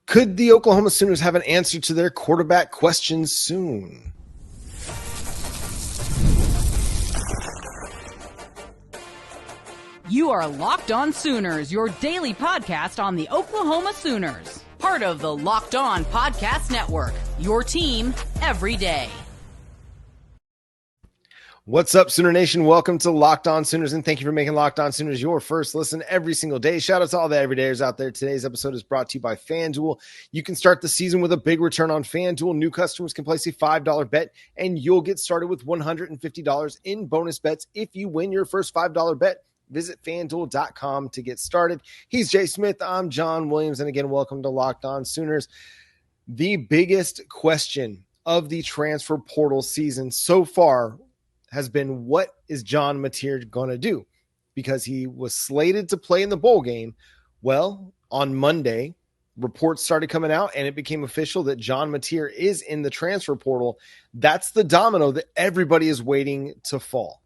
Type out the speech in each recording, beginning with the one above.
Could the Oklahoma Sooners have an answer to their quarterback question soon? You are Locked On Sooners, your daily podcast on the Oklahoma Sooners. Part of the Locked On Podcast Network, your team every day. What's up, Sooner Nation? Welcome to Locked On Sooners, and thank you for making Locked On Sooners your first listen every single day. Shout out to all the everydayers out there. Today's episode is brought to you by FanDuel. You can start the season with a big return on FanDuel. New customers can place a $5 bet, and you'll get started with $150 in bonus bets if you win your first $5 bet. Visit FanDuel.com to get started. He's Jay Smith. I'm John Williams. And again, welcome to Locked On Sooners. The biggest question of the transfer portal season so far has been, what is John Mateer going to do? Because he was slated to play in the bowl game. Well, on Monday, reports started coming out and it became official that John Mateer is in the transfer portal. That's the domino that everybody is waiting to fall.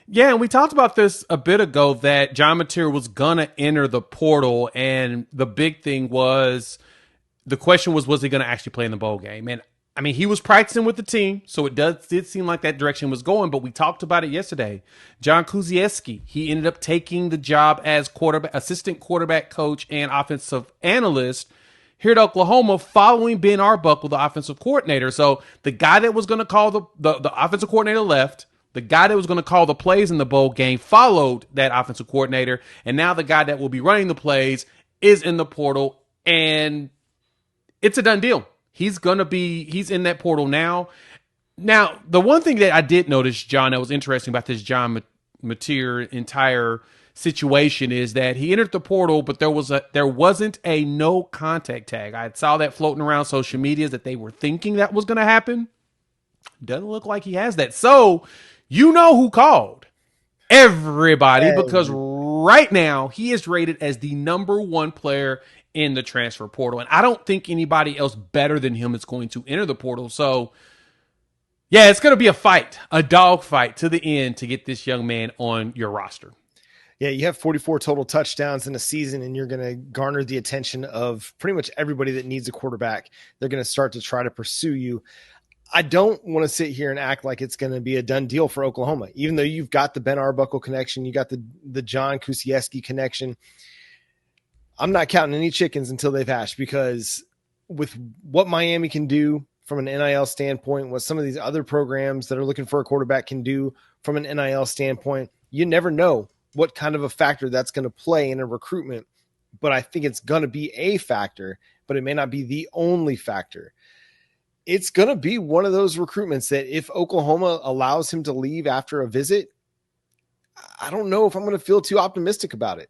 Yeah, and we talked about this a bit ago that John Mateer was going to enter the portal, and the big thing was, the question was he going to actually play in the bowl game? And I mean, he was practicing with the team, so it did seem like that direction was going, but we talked about it yesterday. John Kuziewski, he ended up taking the job as assistant quarterback coach and offensive analyst here at Oklahoma following Ben Arbuckle, the offensive coordinator. So the guy that was going to call the offensive coordinator left. The guy that was going to call the plays in the bowl game followed that offensive coordinator, and now the guy that will be running the plays is in the portal, and it's a done deal. He's in that portal now. Now, the one thing that I did notice, John, that was interesting about this John Mateer entire situation is that he entered the portal, but there wasn't a no contact tag. I saw that floating around social media that they were thinking that was going to happen. Doesn't look like he has that. So, you know who called? Everybody, because right now he is rated as the number one player in the transfer portal. And I don't think anybody else better than him is going to enter the portal. So, yeah, it's going to be a fight, a dog fight to the end to get this young man on your roster. Yeah, you have 44 total touchdowns in a season, and you're going to garner the attention of pretty much everybody that needs a quarterback. They're going to start to try to pursue you. I don't want to sit here and act like it's going to be a done deal for Oklahoma, even though you've got the Ben Arbuckle connection, you got the John Kuziewski connection. I'm not counting any chickens until they've hatched, because with what Miami can do from an NIL standpoint, what some of these other programs that are looking for a quarterback can do from an NIL standpoint, you never know what kind of a factor that's going to play in a recruitment. But I think it's going to be a factor, but it may not be the only factor. It's going to be one of those recruitments that if Oklahoma allows him to leave after a visit, I don't know if I'm going to feel too optimistic about it.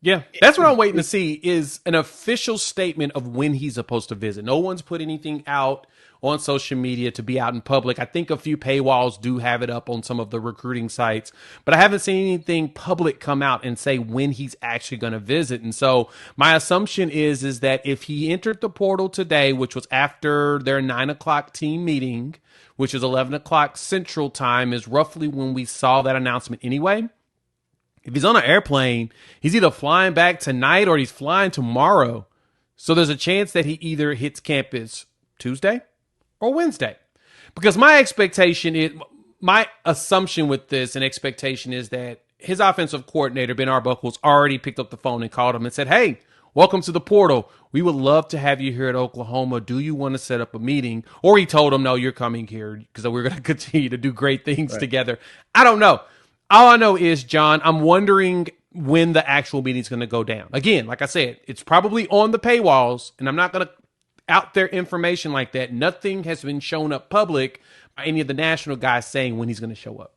Yeah, that's what I'm waiting to see, is an official statement of when he's supposed to visit. No one's put anything out on social media to be out in public. I think a few paywalls do have it up on some of the recruiting sites, but I haven't seen anything public come out and say when he's actually going to visit. And so my assumption is that if he entered the portal today, which was after their 9 o'clock team meeting, which is 11 o'clock Central Time, is roughly when we saw that announcement anyway. If he's on an airplane, he's either flying back tonight or he's flying tomorrow. So there's a chance that he either hits campus Tuesday or Wednesday. Because my assumption with this and expectation is that his offensive coordinator, Ben Arbuckle, already picked up the phone and called him and said, "Hey, welcome to the portal. We would love to have you here at Oklahoma. Do you want to set up a meeting?" Or he told him, "No, you're coming here because we're going to continue to do great things together." I don't know. All I know is, John, I'm wondering when the actual meeting's going to go down. Again, like I said, it's probably on the paywalls, and I'm not going to out there information like that. Nothing has been shown up public by any of the national guys saying when he's going to show up.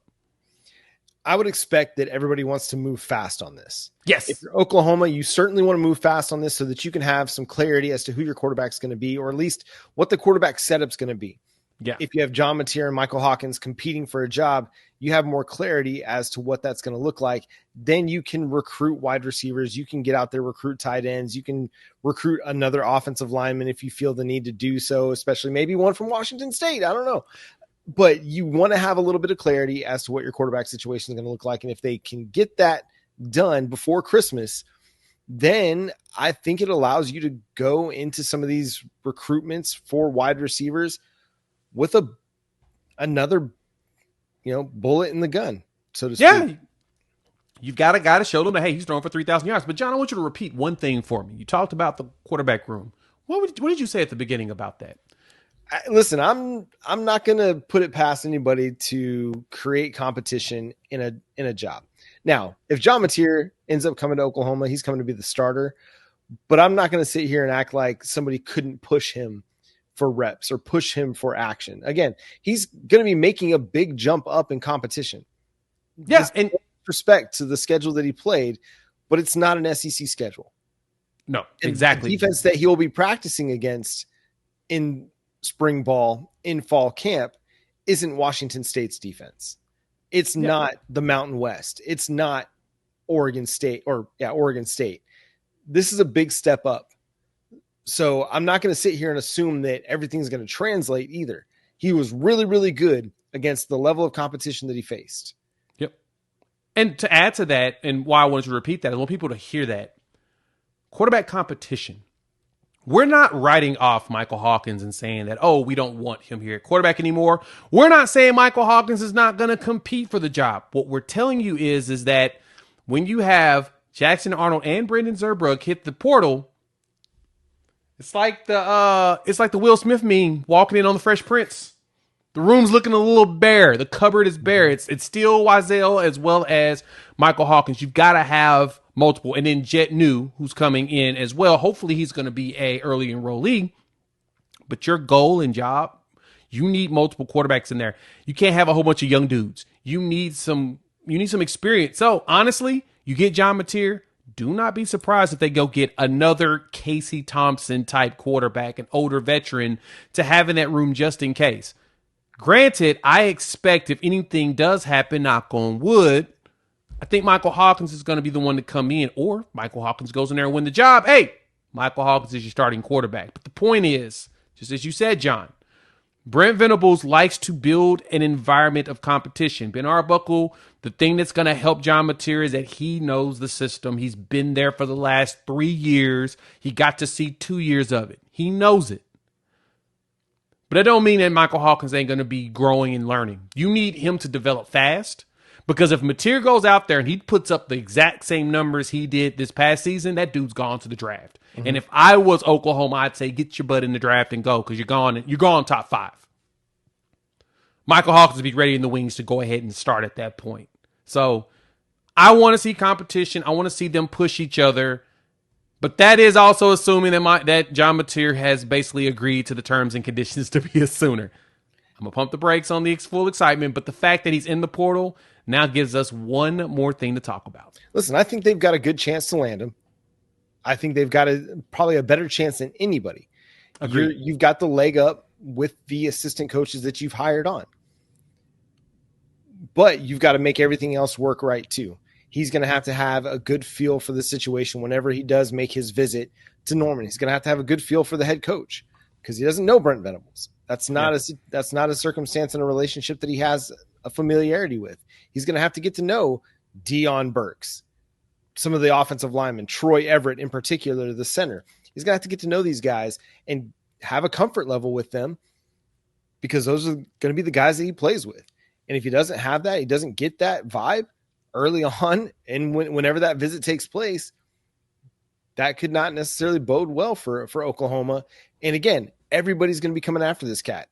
I would expect that everybody wants to move fast on this. Yes. If you're Oklahoma, you certainly want to move fast on this so that you can have some clarity as to who your quarterback's going to be, or at least what the quarterback setup's going to be. Yeah. If you have John Mateer and Michael Hawkins competing for a job, you have more clarity as to what that's going to look like. Then you can recruit wide receivers. You can get out there, recruit tight ends. You can recruit another offensive lineman if you feel the need to do so, especially maybe one from Washington State. I don't know. But you want to have a little bit of clarity as to what your quarterback situation is going to look like. And if they can get that done before Christmas, then I think it allows you to go into some of these recruitments for wide receivers with another, bullet in the gun, so to speak. Yeah. You've got a guy to show them that, hey, he's throwing for 3,000 yards. But, John, I want you to repeat one thing for me. You talked about the quarterback room. What did you say at the beginning about that? Listen, I'm not going to put it past anybody to create competition in a job. Now, if John Mateer ends up coming to Oklahoma, he's coming to be the starter. But I'm not going to sit here and act like somebody couldn't push him for reps or push him for action. Again, he's going to be making a big jump up in competition. Yeah, and respect to the schedule that he played, but it's not an SEC schedule. No, and exactly. The defense that he will be practicing against in spring ball, in fall camp, isn't Washington State's defense. It's not the Mountain West. It's not Oregon State. This is a big step up. So I'm not going to sit here and assume that everything's going to translate either. He was really, really good against the level of competition that he faced. Yep. And to add to that, and why I wanted to repeat that, I want people to hear that. Quarterback competition. We're not writing off Michael Hawkins and saying that, oh, we don't want him here at quarterback anymore. We're not saying Michael Hawkins is not going to compete for the job. What we're telling you is that when you have Jackson Arnold and Brendan Zerbrook hit the portal, it's like the Will Smith meme walking in on the Fresh Prince. The room's looking a little bare. The cupboard is bare. It's still Wiesel as well as Michael Hawkins. You've got to have multiple. And then Jet New, who's coming in as well. Hopefully he's going to be a early enrollee. But your goal and job, you need multiple quarterbacks in there. You can't have a whole bunch of young dudes. You need some experience. So honestly, you get John Mateer. Do not be surprised if they go get another Casey Thompson type quarterback, an older veteran, to have in that room just in case. Granted, I expect if anything does happen, knock on wood, I think Michael Hawkins is going to be the one to come in, or Michael Hawkins goes in there and win the job. Hey, Michael Hawkins is your starting quarterback. But the point is, just as you said, John, Brent Venables likes to build an environment of competition. Ben Arbuckle, the thing that's going to help John Mateer is that he knows the system. He's been there for the last 3 years. He got to see 2 years of it. He knows it. But that don't mean that Michael Hawkins ain't going to be growing and learning. You need him to develop fast, because if Mateer goes out there and he puts up the exact same numbers he did this past season, that dude's gone to the draft. Mm-hmm. And if I was Oklahoma, I'd say get your butt in the draft and go, because you're gone top 5. Michael Hawkins will be ready in the wings to go ahead and start at that point. So I want to see competition. I want to see them push each other. But that is also assuming that John Mateer has basically agreed to the terms and conditions to be a Sooner. I'm going to pump the brakes on the full excitement, but the fact that he's in the portal now gives us one more thing to talk about. Listen, I think they've got a good chance to land him. I think they've got probably a better chance than anybody. You've got the leg up with the assistant coaches that you've hired on. But you've got to make everything else work right too. He's going to have a good feel for the situation whenever he does make his visit to Norman. He's going to have a good feel for the head coach, because he doesn't know Brent Venables. That's not a circumstance in a relationship that he has a familiarity with. He's going to have to get to know Deion Burks, some of the offensive linemen, Troy Everett in particular, the center. He's going to have to get to know these guys and have a comfort level with them, because those are going to be the guys that he plays with. And if he doesn't have that, he doesn't get that vibe early on, and whenever that visit takes place, that could not necessarily bode well for Oklahoma. And again, everybody's going to be coming after this cat.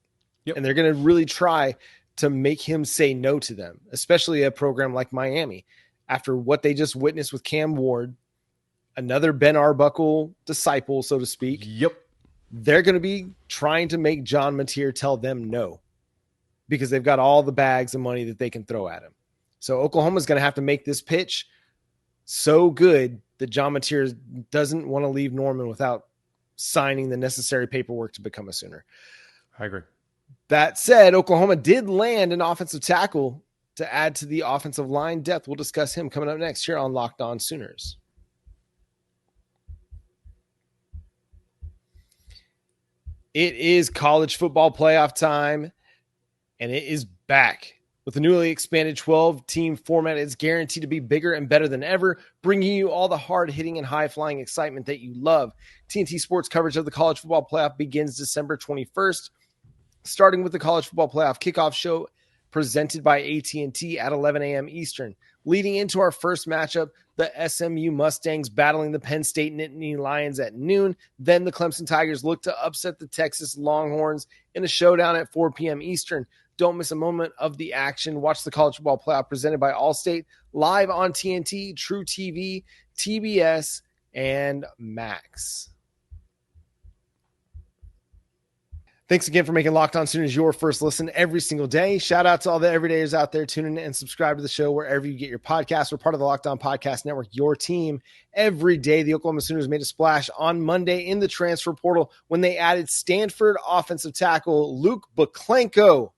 Yep. And they're going to really try to make him say no to them, especially a program like Miami. After what they just witnessed with Cam Ward, another Ben Arbuckle disciple, so to speak. Yep. They're going to be trying to make John Mateer tell them no, because they've got all the bags of money that they can throw at him. So Oklahoma's going to have to make this pitch so good that John Mateer doesn't want to leave Norman without signing the necessary paperwork to become a Sooner. I agree. That said, Oklahoma did land an offensive tackle to add to the offensive line depth. We'll discuss him coming up next here on Locked On Sooners. It is college football playoff time, and it is back. With the newly expanded 12-team format, it's guaranteed to be bigger and better than ever, bringing you all the hard-hitting and high-flying excitement that you love. TNT Sports coverage of the College Football Playoff begins December 21st, starting with the College Football Playoff kickoff show presented by AT&T at 11 a.m. Eastern. Leading into our first matchup, the SMU Mustangs battling the Penn State Nittany Lions at noon. Then the Clemson Tigers look to upset the Texas Longhorns in a showdown at 4 p.m. Eastern. Don't miss a moment of the action. Watch the College Football Playoff presented by Allstate live on TNT, True TV, TBS, and Max. Thanks again for making Locked On Sooners your first listen every single day. Shout out to all the everydayers out there tuning in and subscribe to the show wherever you get your podcasts. We're part of the Locked On Podcast Network, your team every day. The Oklahoma Sooners made a splash on Monday in the transfer portal when they added Stanford offensive tackle Luke Baklenko.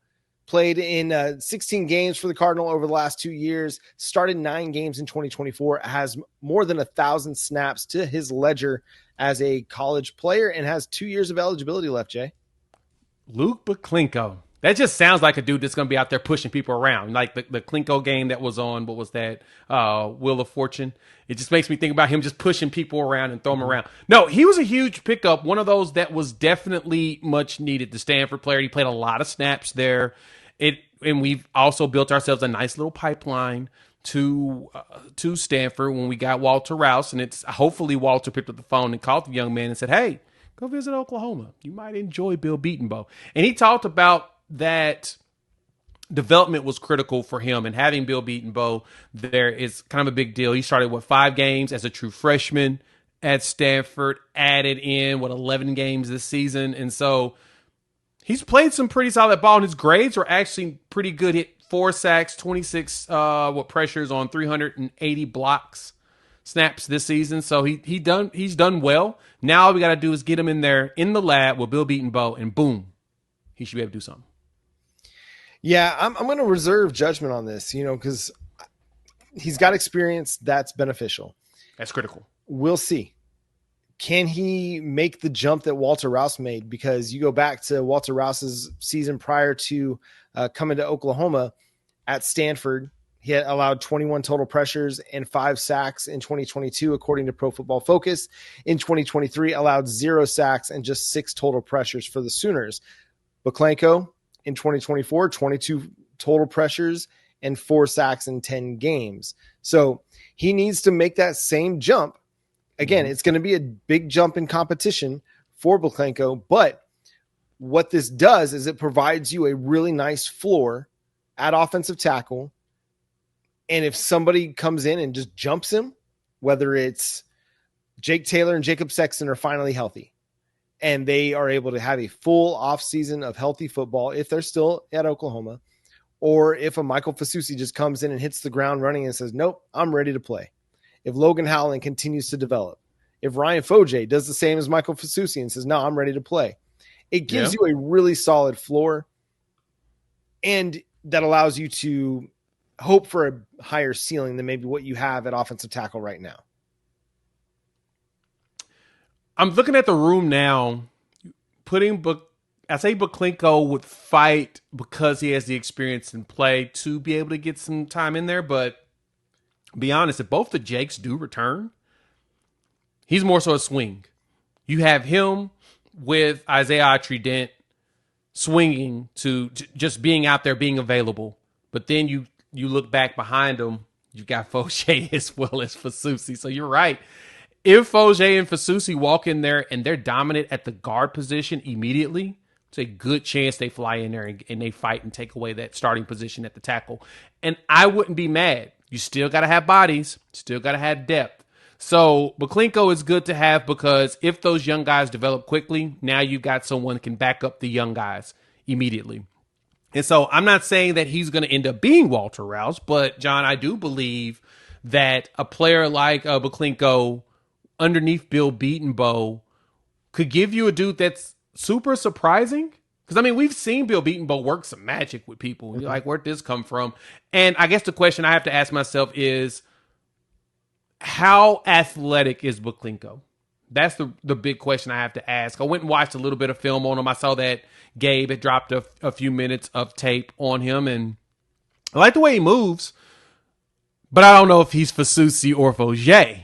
Played in 16 games for the Cardinal over the last 2 years, started 9 games in 2024, has more than 1,000 snaps to his ledger as a college player, and has 2 years of eligibility left, Jay. Luke Baklenko. That just sounds like a dude that's going to be out there pushing people around. Like the Klinko game that was on, what was that? Wheel of Fortune. It just makes me think about him just pushing people around and throwing them around. No, he was a huge pickup. One of those that was definitely much needed. The Stanford player. He played a lot of snaps there. And we've also built ourselves a nice little pipeline to Stanford when we got Walter Rouse. And it's hopefully Walter picked up the phone and called the young man and said, hey, go visit Oklahoma. You might enjoy Bill Bedenbaugh. And he talked about that development was critical for him. And having Bill Bedenbaugh there is kind of a big deal. He started, 5 games as a true freshman at Stanford, added in, 11 games this season. And so he's played some pretty solid ball, and his grades were actually pretty good. Hit 4 sacks, 26 pressures on 380 blocks. Snaps this season, so he's done well. Now all we got to do is get him in there in the lab with Bill Bedenbaugh, and boom, he should be able to do something. Yeah, I'm going to reserve judgment on this, because he's got experience that's beneficial. That's critical. We'll see. Can he make the jump that Walter Rouse made? Because you go back to Walter Rouse's season prior to coming to Oklahoma at Stanford. He had allowed 21 total pressures and 5 sacks in 2022, according to Pro Football Focus. In 2023, allowed 0 sacks and just 6 total pressures for the Sooners. Baklenko in 2024, 22 total pressures and 4 sacks in 10 games. So he needs to make that same jump. Again, it's going to be a big jump in competition for Baklenko, but what this does is it provides you a really nice floor at offensive tackle. And if somebody comes in and just jumps him, whether it's Jake Taylor and Jacob Sexton are finally healthy and they are able to have a full offseason of healthy football if they're still at Oklahoma, or if a Michael Fasusi just comes in and hits the ground running and says, nope, I'm ready to play. If Logan Howland continues to develop, if Ryan Foje does the same as Michael Fasusi and says, no, I'm ready to play, it gives you a really solid floor, and that allows you to hope for a higher ceiling than maybe what you have at offensive tackle right now. I'm looking at the room now, I say Baklenko would fight because he has the experience in play to be able to get some time in there. But be honest, if both the Jakes do return, he's more so a swing. You have him with Isaiah Autry-Dent swinging to just being out there, being available. But then you look back behind him, you got Foje as well as Fasusi. So you're right. If Foje and Fasusi walk in there and they're dominant at the guard position immediately, it's a good chance they fly in there and they fight and take away that starting position at the tackle. And I wouldn't be mad. You still got to have bodies, still got to have depth. So Baklenko is good to have because if those young guys develop quickly, now you've got someone that can back up the young guys immediately. And so I'm not saying that he's going to end up being Walter Rouse, but John, I do believe that a player like Baklenko underneath Bill Bedenbaugh could give you a dude that's super surprising. Because, I mean, we've seen Bill Bedenbaugh work some magic with people. You're like, where'd this come from? And I guess the question I have to ask myself is, how athletic is Baklenko? That's the big question I have to ask. I went and watched a little bit of film on him. I saw that Gabe had dropped a few minutes of tape on him, and I like the way he moves, but I don't know if he's Fasusi or Fogier.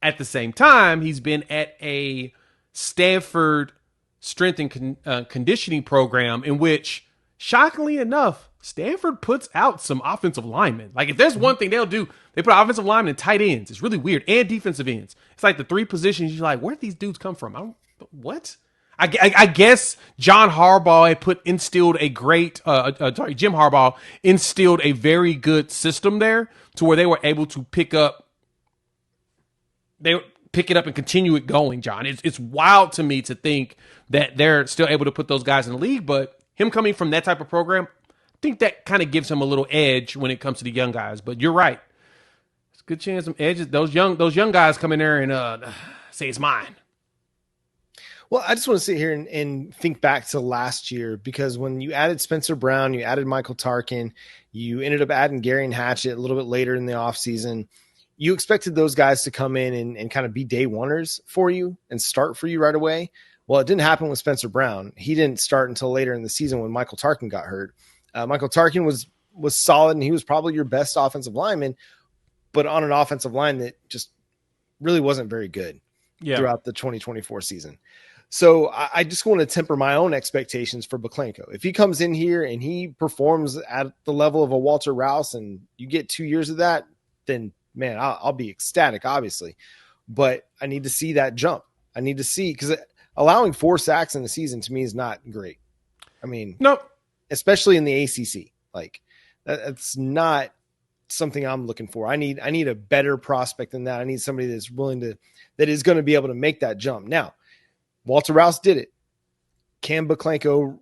At the same time, he's been at a Stanford strength and conditioning program in which, shockingly enough, Stanford puts out some offensive linemen. Like, if there's one thing they'll do, they put offensive linemen and tight ends. It's really weird. And defensive ends. It's like the three positions you're like, where did these dudes come from? What? I guess Jim Harbaugh instilled a very good system there to where they were able to pick it up and continue it going, John. It's wild to me to think that they're still able to put those guys in the league, but him coming from that type of program, I think that kind of gives him a little edge when it comes to the young guys. But you're right. It's a good chance some edges. Those young guys come in there and say it's mine. Well, I just want to sit here and think back to last year, because when you added Spencer Brown, you added Michael Tarkin, you ended up adding Gary and Hatchett a little bit later in the offseason. You expected those guys to come in and kind of be day oneers for you and start for you right away. Well, it didn't happen with Spencer Brown. He didn't start until later in the season when Michael Tarkin got hurt. Michael Tarkin was solid, and he was probably your best offensive lineman, but on an offensive line that just really wasn't very good throughout the 2024 season. So I just want to temper my own expectations for Baklenko. If he comes in here and he performs at the level of a Walter Rouse and you get 2 years of that, then, man, I'll be ecstatic, obviously. But I need to see that jump. I need to see, because allowing 4 sacks in the season to me is not great. I mean, no, especially in the ACC. Like, that's not something I'm looking for. I need a better prospect than that. I need somebody that's that is going to be able to make that jump. Now, Walter Rouse did it. Can Baklenko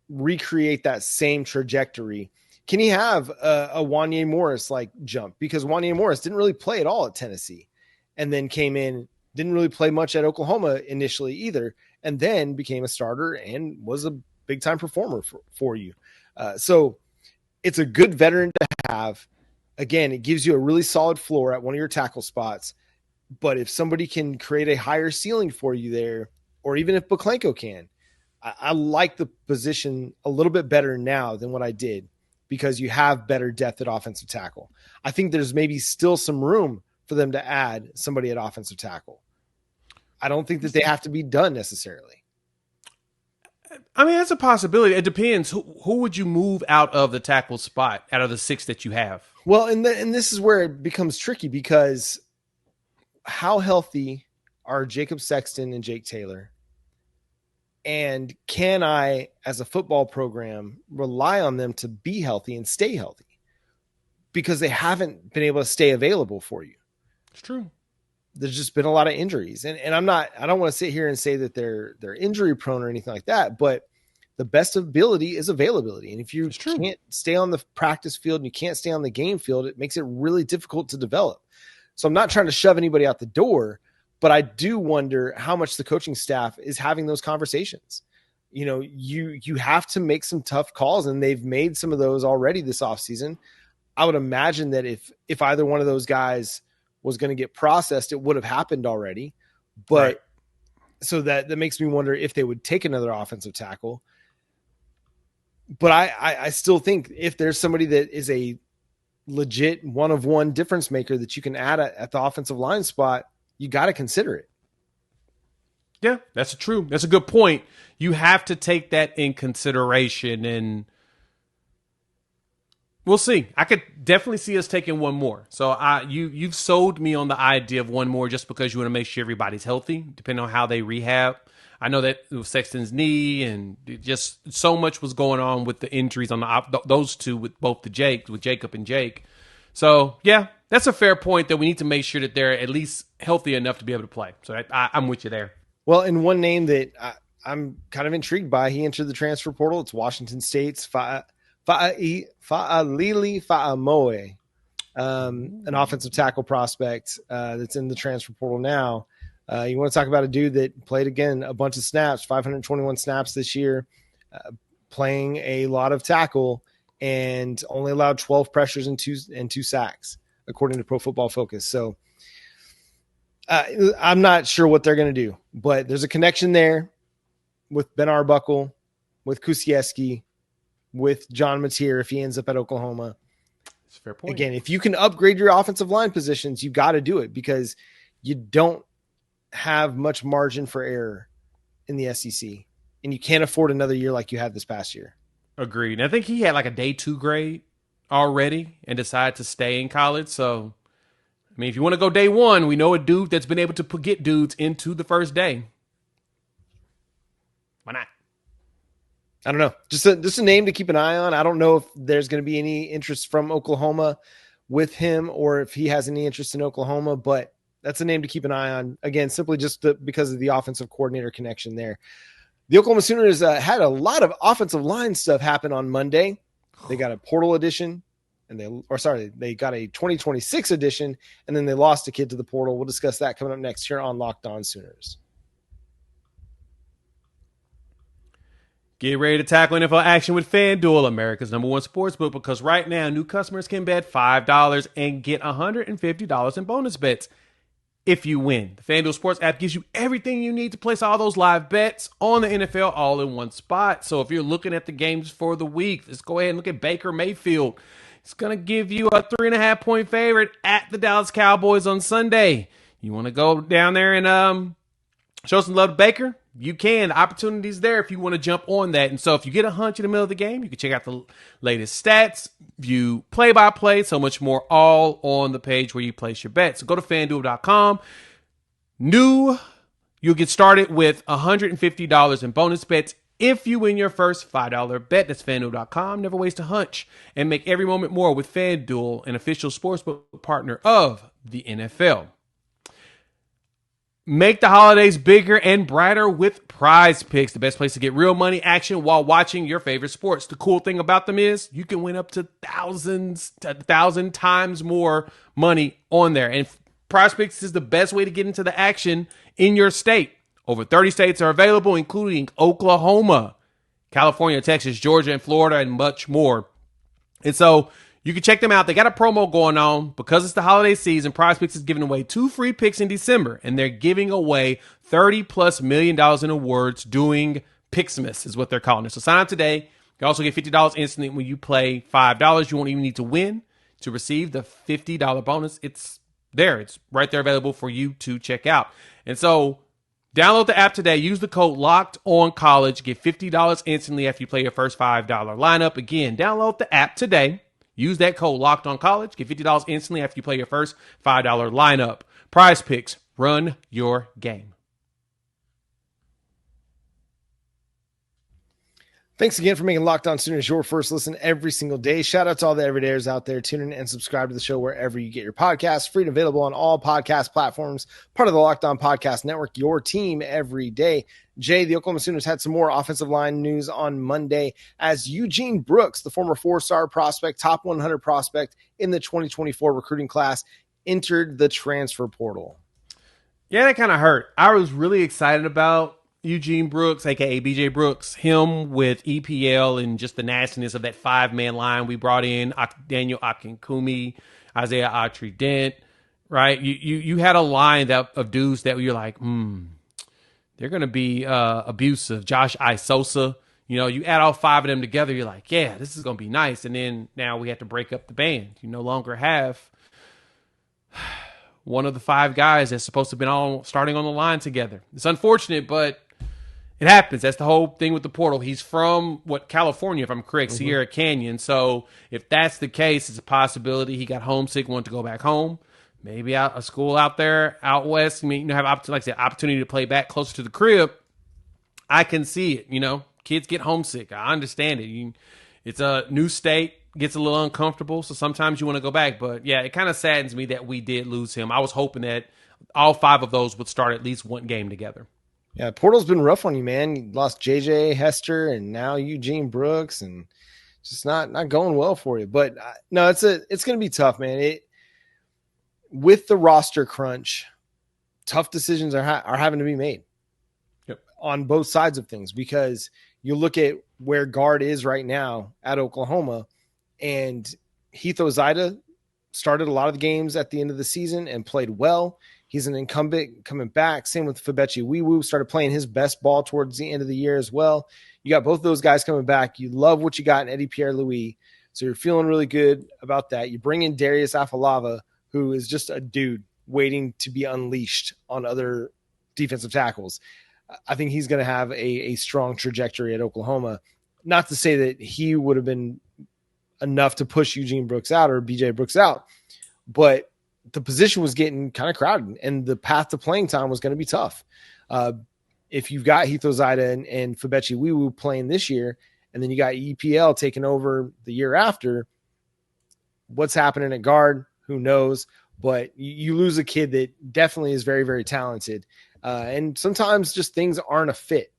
recreate that same trajectory? Can he have a Wanye Morris like jump? Because Wanye Morris didn't really play at all at Tennessee, and then came in, didn't really play much at Oklahoma initially either, and then became a starter and was a big time performer for you. So it's a good veteran to have. Again, it gives you a really solid floor at one of your tackle spots. But if somebody can create a higher ceiling for you there, or even if Baklenko can, I like the position a little bit better now than what I did, because you have better depth at offensive tackle. I think there's maybe still some room for them to add somebody at offensive tackle. I don't think that they have to be done necessarily. I mean, that's a possibility. It depends. Who would you move out of the tackle spot out of the 6 that you have? Well, and this is where it becomes tricky, because how healthy are Jacob Sexton and Jake Taylor? And can I, as a football program, rely on them to be healthy and stay healthy? Because they haven't been able to stay available for you. It's true. There's just been a lot of injuries. And I don't want to sit here and say that they're injury prone or anything like that, but the best ability is availability. And if you can't stay on the practice field and you can't stay on the game field, it makes it really difficult to develop. So I'm not trying to shove anybody out the door, but I do wonder how much the coaching staff is having those conversations. You know, you have to make some tough calls, and they've made some of those already this offseason. I would imagine that if either one of those guys was going to get processed, it would have happened already. But right. So that makes me wonder if they would take another offensive tackle. But I still think if there's somebody that is a legit one-of-one difference maker that you can add at the offensive line spot, you got to consider it. Yeah, that's true. That's a good point. You have to take that in consideration, and we'll see. I could definitely see us taking one more. So you've sold me on the idea of one more just because you want to make sure everybody's healthy, depending on how they rehab. I know that with Sexton's knee and just so much was going on with the injuries on those two with both with Jacob and Jake. So, yeah, that's a fair point that we need to make sure that they're at least healthy enough to be able to play. So I'm with you there. Well, and one name that I'm kind of intrigued by, he entered the transfer portal. It's Washington State's Fa'alili Moy, an offensive tackle prospect that's in the transfer portal now. You want to talk about a dude that played, again, a bunch of snaps, 521 snaps this year, playing a lot of tackle, and only allowed 12 pressures and two sacks, according to Pro Football Focus. So I'm not sure what they're going to do, but there's a connection there with Ben Arbuckle, with Kusiewski, with John Mateer if he ends up at Oklahoma. That's a fair point. Again, if you can upgrade your offensive line positions, you got to do it because you don't have much margin for error in the SEC, and you can't afford another year like you had this past year. Agreed. And I think he had like a day 2 grade already and decided to stay in college. So, I mean, if you want to go day 1, we know a dude that's been able to get dudes into the first day. Why not? I don't know. Just a name to keep an eye on. I don't know if there's going to be any interest from Oklahoma with him or if he has any interest in Oklahoma, but that's a name to keep an eye on. Again, simply just because of the offensive coordinator connection there. The Oklahoma Sooners had a lot of offensive line stuff happen on Monday. They got a portal edition, and they got a 2026 edition, and then they lost a kid to the portal. We'll discuss that coming up next here on Locked On Sooners. Get ready to tackle NFL action with FanDuel, America's #1 sportsbook, because right now new customers can bet $5 and get $150 in bonus bets if you win. The FanDuel Sports app gives you everything you need to place all those live bets on the NFL all in one spot. So if you're looking at the games for the week, let's go ahead and look at Baker Mayfield. It's going to give you a 3.5-point favorite at the Dallas Cowboys on Sunday. You want to go down there and show some love to Baker? You can. The opportunity's there if you want to jump on that. And so if you get a hunch in the middle of the game, you can check out the latest stats, view play-by-play, so much more, all on the page where you place your bets. So go to FanDuel.com. You'll get started with $150 in bonus bets if you win your first $5 bet. That's FanDuel.com. Never waste a hunch and make every moment more with FanDuel, an official sportsbook partner of the NFL. Make the holidays bigger and brighter with Prize Picks, the best place to get real money action while watching your favorite sports. The cool thing about them is you can win up to 1,000 times more money on there. And Prize Picks is the best way to get into the action in your state. Over 30 states are available, including Oklahoma, California, Texas, Georgia, and Florida, and much more. And so you can check them out. They got a promo going on because it's the holiday season. Prize Picks is giving away 2 free picks in December, and they're giving away $30+ million in awards doing Picksmas is what they're calling it. So sign up today. You also get $50 instantly when you play $5. You won't even need to win to receive the $50 bonus. It's there. It's right there available for you to check out. And so download the app today. Use the code LOCKEDONCollege. Get $50 instantly after you play your first $5 lineup. Again, download the app today. Use that code LOCKEDONCollege. Get $50 instantly after you play your first $5 lineup. Prize Picks. Run your game. Thanks again for making Locked On Sooners your first listen every single day. Shout out to all the everydayers out there. Tune in and subscribe to the show wherever you get your podcasts. Free and available on all podcast platforms. Part of the Locked On Podcast Network, your team every day. Jay, the Oklahoma Sooners had some more offensive line news on Monday as Eugene Brooks, the former 4-star prospect, top 100 prospect in the 2024 recruiting class, entered the transfer portal. Yeah, that kind of hurt. I was really excited about Eugene Brooks, a.k.a. BJ Brooks, him with EPL and just the nastiness of that 5-man line we brought in, Daniel Akinkumi, Isaiah Autry-Dent, right? You had a line of dudes that you're like, they're going to be abusive. Josh Isosa, you add all 5 of them together, you're like, yeah, this is going to be nice. And then now we have to break up the band. You no longer have one of the 5 guys that's supposed to have been starting on the line together. It's unfortunate, but it happens. That's the whole thing with the portal. He's from, California, if I'm correct, Sierra Canyon. So if that's the case, it's a possibility he got homesick, wanted to go back home. Maybe a school out there, out west. I mean, have opportunity to play back closer to the crib. I can see it. Kids get homesick. I understand it. It's a new state, gets a little uncomfortable. So sometimes you want to go back. But yeah, it kind of saddens me that we did lose him. I was hoping that all 5 of those would start at least one game together. Yeah, portal's been rough on you, man. You lost JJ Hester and now Eugene Brooks, and just not going well for you. But no, it's going to be tough, man. With the roster crunch, tough decisions are having to be made on both sides of things, because you look at where guard is right now at Oklahoma, and Heath Ozida started a lot of the games at the end of the season and played well. He's an incumbent coming back. Same with Fabechi Wiwu, started playing his best ball towards the end of the year as well. you got both those guys coming back. You love what you got in Eddie Pierre-Louis. So you're feeling really good about that. You bring in Darius Afalava, who is just a dude waiting to be unleashed on other defensive tackles. I think he's going to have a strong trajectory at Oklahoma. Not to say that he would have been enough to push Eugene Brooks out or BJ Brooks out, but the position was getting kind of crowded and the path to playing time was going to be tough. If you've got Heath Ozida and Fabechi Wiwu playing this year, and then you got EPL taking over the year after, what's happening at guard? Who knows? But you lose a kid that definitely is very, very talented. And sometimes just things aren't a fit.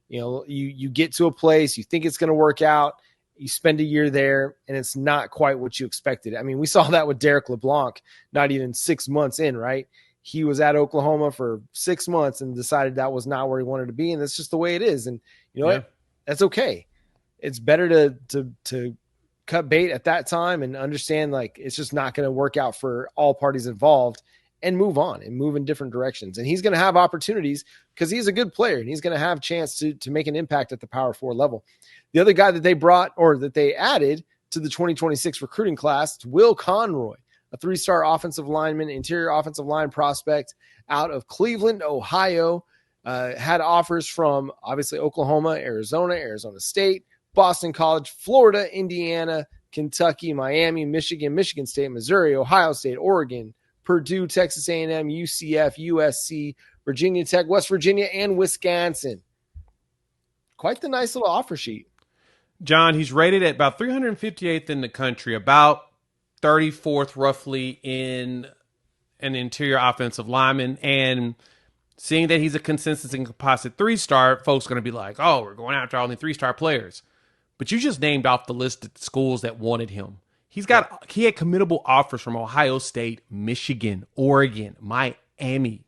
You get to a place, you think it's going to work out, you spend a year there, and it's not quite what you expected. I mean, we saw that with Derek LeBlanc, not even 6 months in, right? He was at Oklahoma for 6 months and decided that was not where he wanted to be, and that's just the way it is. And you know what? That's okay. It's better to cut bait at that time and understand like it's just not going to work out for all parties involved and move on and move in different directions. And he's going to have opportunities because he's a good player and he's going to have a chance to make an impact at the Power 4 level. The other guy that they brought or that they added to the 2026 recruiting class is Will Conroy, a 3-star offensive lineman, interior offensive line prospect out of Cleveland, Ohio. Had offers from obviously Oklahoma, Arizona State, Boston College, Florida, Indiana, Kentucky, Miami, Michigan State, Missouri, Ohio State, Oregon, Purdue, Texas A&M, UCF, USC, Virginia Tech, West Virginia, and Wisconsin. Quite the nice little offer sheet. John, he's rated at about 358th in the country, about 34th roughly in an interior offensive lineman. And seeing that he's a consensus and composite 3-star, folks are going to be like, oh, we're going after all the 3-star players. But you just named off the list of schools that wanted him. He had committable offers from Ohio State, Michigan, Oregon, Miami.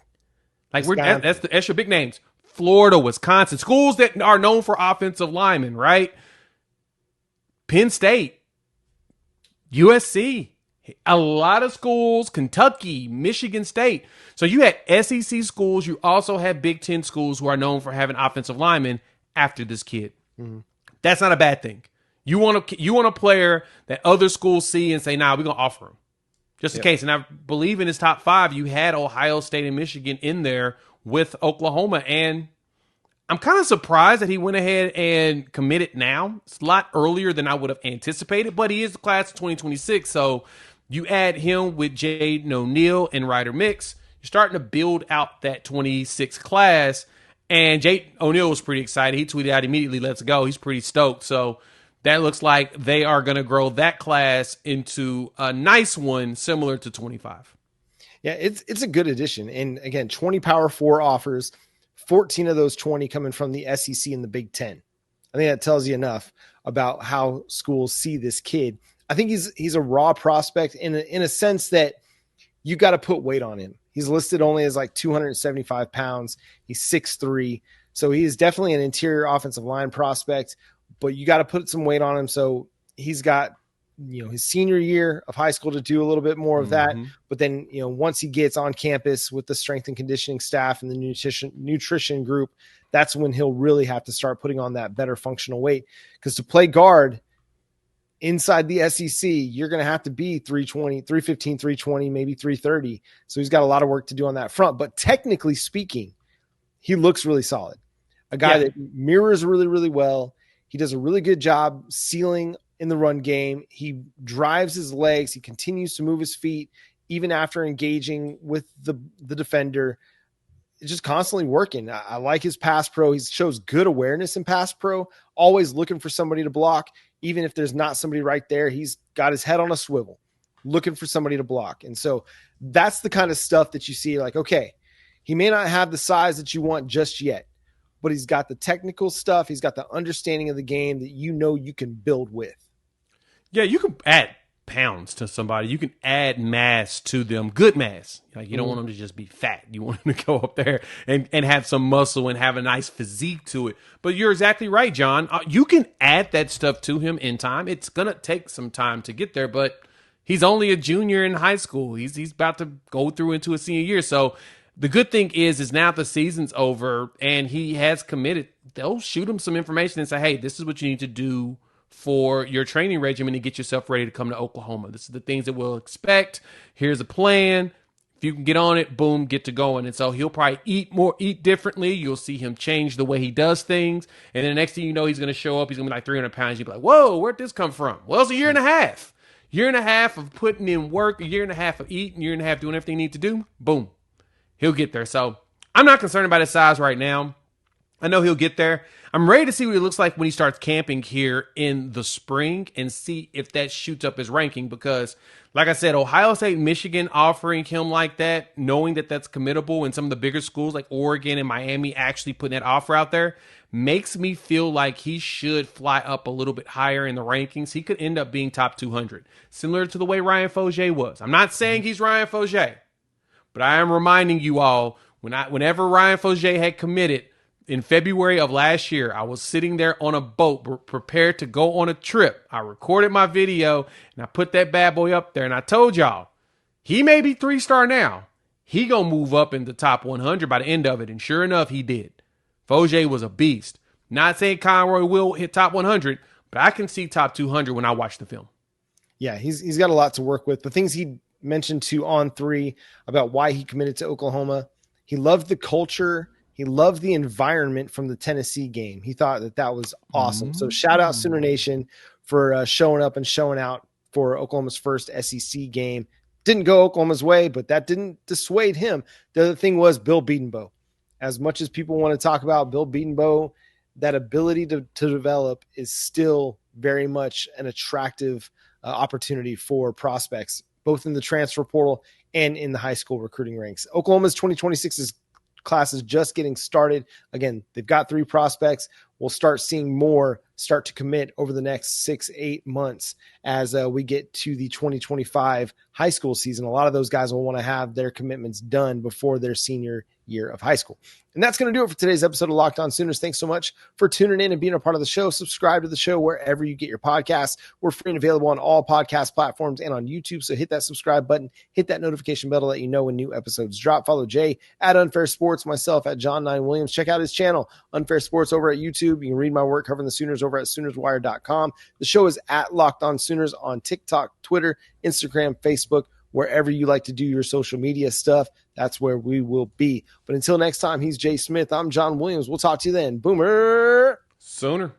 Like that's your big names. Florida, Wisconsin, schools that are known for offensive linemen, right? Penn State, USC, a lot of schools, Kentucky, Michigan State. So you had SEC schools. You also had Big Ten schools who are known for having offensive linemen after this kid. Mm-hmm. That's not a bad thing. You want a player that other schools see and say, nah, we're going to offer him. Just in case. And I believe in his top 5, you had Ohio State and Michigan in there with Oklahoma. And I'm kind of surprised that he went ahead and committed now. It's a lot earlier than I would have anticipated, but he is the class of 2026. So you add him with Jaden O'Neal and Ryder Mix, you're starting to build out that 26 class. And Jaden O'Neal was pretty excited. He tweeted out immediately, let's go. He's pretty stoked. So that looks like they are going to grow that class into a nice one similar to 25. Yeah, it's a good addition. And again, 20 Power 4 offers, 14 of those 20 coming from the SEC and the Big Ten. I think that tells you enough about how schools see this kid. I think he's a raw prospect in a sense that you got to put weight on him. He's listed only as like 275 pounds. He's 6'3". So he is definitely an interior offensive line prospect, but you got to put some weight on him. So he's got, his senior year of high school to do a little bit more of that. But then, once he gets on campus with the strength and conditioning staff and the nutrition group, that's when he'll really have to start putting on that better functional weight. Because to play guard inside the SEC, you're going to have to be 315, 320, maybe 330. So he's got a lot of work to do on that front. But technically speaking, he looks really solid. A guy that mirrors really, really well. He does a really good job sealing in the run game. He drives his legs. He continues to move his feet even after engaging with the defender. It's just constantly working. I like his pass pro. He shows good awareness in pass pro, always looking for somebody to block. Even if there's not somebody right there, he's got his head on a swivel, looking for somebody to block. And so that's the kind of stuff that you see like, okay, he may not have the size that you want just yet, but he's got the technical stuff. He's got the understanding of the game that you can build with. Yeah, you can add pounds to somebody. You can add mass to them, good mass. Like you don't want them to just be fat. You want them to go up there and have some muscle and have a nice physique to it. But you're exactly right, John. You can add that stuff to him in time. It's going to take some time to get there, but he's only a junior in high school. He's about to go through into a senior year. So the good thing is now the season's over and he has committed they'll shoot him some information and say, hey, this is what you need to do for your training regimen to get yourself ready to come to Oklahoma. This is the things that we'll expect. Here's a plan. If you can get on it, boom, get to going. And so he'll probably eat differently. You'll see him change the way he does things. And then the next thing you know, he's going to show up. He's going to be like 300 pounds. You'll be like, whoa, where'd this come from? Well, it's a year and a half. Year and a half of putting in work, a year and a half of eating, year and a half doing everything he needs to do. Boom. He'll get there. So I'm not concerned about his size right now. I know he'll get there. I'm ready to see what he looks like when he starts camping here in the spring and see if that shoots up his ranking because, like I said, Ohio State, Michigan offering him like that, knowing that that's committable, and some of the bigger schools like Oregon and Miami actually putting that offer out there makes me feel like he should fly up a little bit higher in the rankings. He could end up being top 200, similar to the way Ryan Fogier was. I'm not saying he's Ryan Fogier, but I am reminding you all, whenever Ryan Fogier had committed, in February of last year, I was sitting there on a boat prepared to go on a trip. I recorded my video and I put that bad boy up there and I told y'all, he may be 3-star now. He gonna move up in the top 100 by the end of it. And sure enough, he did. Fogier was a beast. Not saying Conroy will hit top 100, but I can see top 200 when I watch the film. Yeah, he's got a lot to work with. The things he mentioned to On3 about why he committed to Oklahoma, he loved the culture. He loved the environment from the Tennessee game. He thought that was awesome. So shout out Sooner Nation for showing up and showing out for Oklahoma's first SEC game. Didn't go Oklahoma's way, but that didn't dissuade him. The other thing was Bill Bedenbaugh. As much as people want to talk about Bill Bedenbaugh, that ability to develop is still very much an attractive opportunity for prospects, both in the transfer portal and in the high school recruiting ranks. Oklahoma's 2026 class is just getting started. Again, they've got 3 prospects. We'll start seeing more start to commit over the next 6-8 months as we get to the 2025 high school season. A lot of those guys will want to have their commitments done before their senior year of high school. And that's going to do it for today's episode of Locked On Sooners. Thanks so much for tuning in and being a part of the show. Subscribe to the show wherever you get your podcasts. We're free and available on all podcast platforms and on YouTube. So hit that subscribe button, hit that notification bell to let you know when new episodes drop. Follow Jay at Unfair Sports, myself at John9Williams. Check out his channel, Unfair Sports, over at YouTube. You can read my work covering the Sooners over at SoonersWire.com. The show is at Locked On Sooners on TikTok, Twitter, Instagram, Facebook. Wherever you like to do your social media stuff, that's where we will be. But until next time, he's Jay Smith. I'm John Williams. We'll talk to you then. Boomer. Sooner.